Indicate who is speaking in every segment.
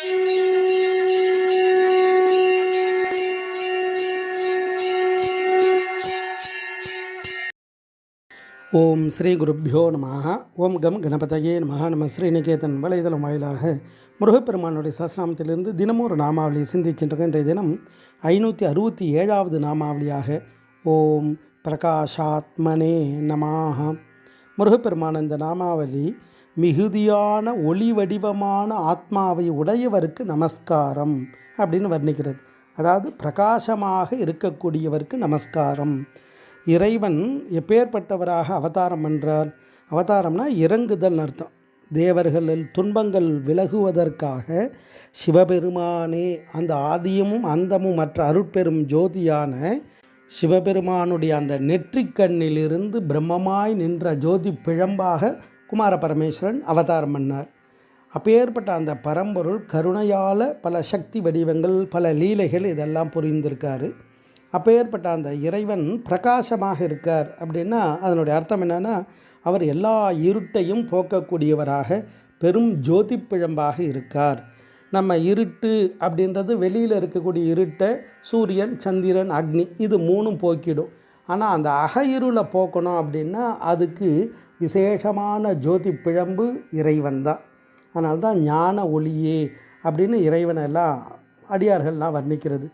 Speaker 1: ஓம் ஸ்ரீ குருப்பியோ நமः. ஓம் கம் கணபதையே நமः. நம்ம ஸ்ரீநிகேதன் வலைதளம் வாயிலாக முருகப்பெருமானுடைய சஹஸ்ரநாமத்திலிருந்து தினமும் ஒரு நாமாவளி சிந்திக்கின்ற இன்றைய தினம் 567வது நாமாவளியாக ஓம் பிரகாஷாத்மனே நமः. முருகப்பெருமான இந்த நாமாவளி மிகுதியான ஒளி வடிவமான ஆத்மாவை உடையவருக்கு நமஸ்காரம் அப்படின்னு வர்ணிக்கிறது. அதாவது பிரகாசமாக இருக்கக்கூடியவருக்கு நமஸ்காரம். இறைவன் எப்பேற்பட்டவராக அவதாரம் என்றார்? அவதாரம்னா இறங்குதல் அர்த்தம். தேவர்களில் துன்பங்கள் விலகுவதற்காக சிவபெருமானே அந்த ஆதியமும் அந்தமும் மற்ற அருட்பெரும் ஜோதியான சிவபெருமானுடைய அந்த நெற்றிக்கண்ணிலிருந்து பிரம்மமாய் நின்ற ஜோதி பிழம்பாக குமார பரமேஸ்வரன் அவதாரம் பண்ணார். அப்பேற்பட்ட அந்த பரம்பொருள் கருணையால் பல சக்தி வடிவங்கள் பல லீலைகள் இதெல்லாம் புரிந்திருக்காரு. அப்பேற்பட்ட அந்த இறைவன் பிரகாசமாக இருக்கார் அப்படின்னா அதனுடைய அர்த்தம் என்னென்னா அவர் எல்லா இருட்டையும் போக்கக்கூடியவராக பெரும் ஜோதி பிழம்பாக இருக்கார். நம்ம இருட்டு அப்படின்றது வெளியில் இருக்கக்கூடிய இருட்டை சூரியன் சந்திரன் அக்னி இது மூணும் போக்கிடும். ஆனால் அந்த இருளை போக்கணும் அப்படின்னா அதுக்கு விசேஷமான ஜோதி பிழம்பு இறைவன் தான். அதனால தான் ஞான ஒளியே அப்படின்னு இறைவனெல்லாம் அடியார்கள்லாம் வர்ணிக்கிறது.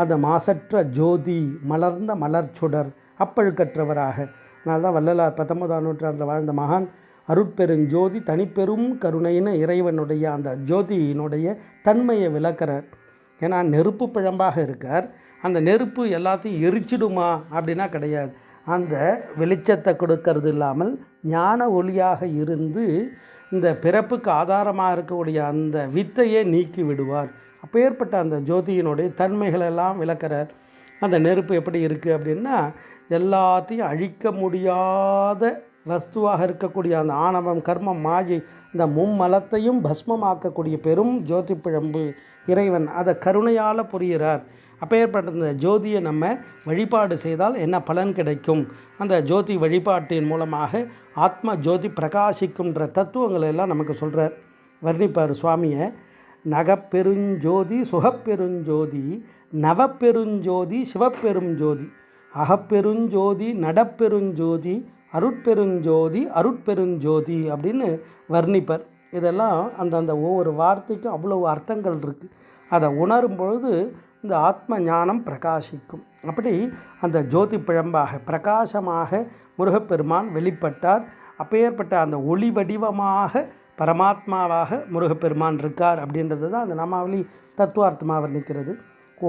Speaker 1: அந்த மாசற்ற ஜோதி மலர்ந்த மலர்ச்சுடர் அப்பழுக்கற்றவராக. அதனால தான் வள்ளலார் 19ஆம் நூற்றாண்டில் வாழ்ந்த மகான் அருட்பெருஞ்சோதி தனிப்பெரும் கருணைன்னு இறைவனுடைய அந்த ஜோதியினுடைய தன்மையை விளக்கிறார். ஏன்னா நெருப்பு பிழம்பாக இருக்கார். அந்த நெருப்பு எல்லாத்தையும் எரிச்சிடுமா அப்படின்னா கிடையாது. அந்த வெளிச்சத்தை கொடுக்கறது இல்லாமல் ஞான ஒளியாக இருந்து இந்த பிறப்புக்கு ஆதாரமாக இருக்கக்கூடிய அந்த வித்தையை நீக்கி விடுவார். அப்பேற்பட்ட அந்த ஜோதியினுடைய தன்மைகளெல்லாம் விளக்கிறார். அந்த நெருப்பு எப்படி இருக்குது அப்படின்னா எல்லாத்தையும் அழிக்க முடியாத வஸ்துவாக இருக்கக்கூடிய அந்த ஆணவம் கர்மம் மாயை இந்த மும்மலத்தையும் பஸ்மமாக்கக்கூடிய பெரும் ஜோதி பிழம்பு இறைவன். அதை கருணையால் புரிகிறார். அப்பேற்பட்ட இந்த ஜோதியை நம்ம வழிபாடு செய்தால் என்ன பலன் கிடைக்கும்? அந்த ஜோதி வழிபாட்டின் மூலமாக ஆத்ம ஜோதி பிரகாசிக்கும்ன்ற தத்துவங்களை எல்லாம் நமக்கு சொல்கிறார், வர்ணிப்பார் சுவாமியை. நகப்பெருஞ்சோதி சுகப்பெருஞ்சோதி நவப்பெருஞ்சோதி சிவப்பெருஞ்சோதி அகப்பெருஞ்சோதி நடப்பெருஞ்சோதி அருட்பெருஞ்சோதி அருட்பெருஞ்சோதி அப்படின்னு வர்ணிப்பர். இதெல்லாம் அந்தந்த ஒவ்வொரு வார்த்தைக்கும் அவ்வளவு அர்த்தங்கள் இருக்குது. அதை உணரும் பொழுது இந்த ஆத்ம ஞானம் பிரகாசிக்கும். அப்படி அந்த ஜோதி பிழம்பாக பிரகாசமாக முருகப்பெருமான் வெளிப்பட்டார். அப்பேற்பட்ட அந்த ஒளி வடிவமாக பரமாத்மாவாக முருகப்பெருமான் இருக்கார் அப்படின்றது தான் அந்த நாமாவளி தத்துவார்த்தமாக வர்ணிக்கிறது.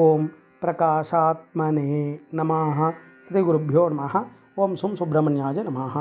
Speaker 1: ஓம் பிரகாஷாத்மனே நமः. ஸ்ரீ குருப்பியோ நமः. ஓம் சும் சுப்பிரமணியாய நமः.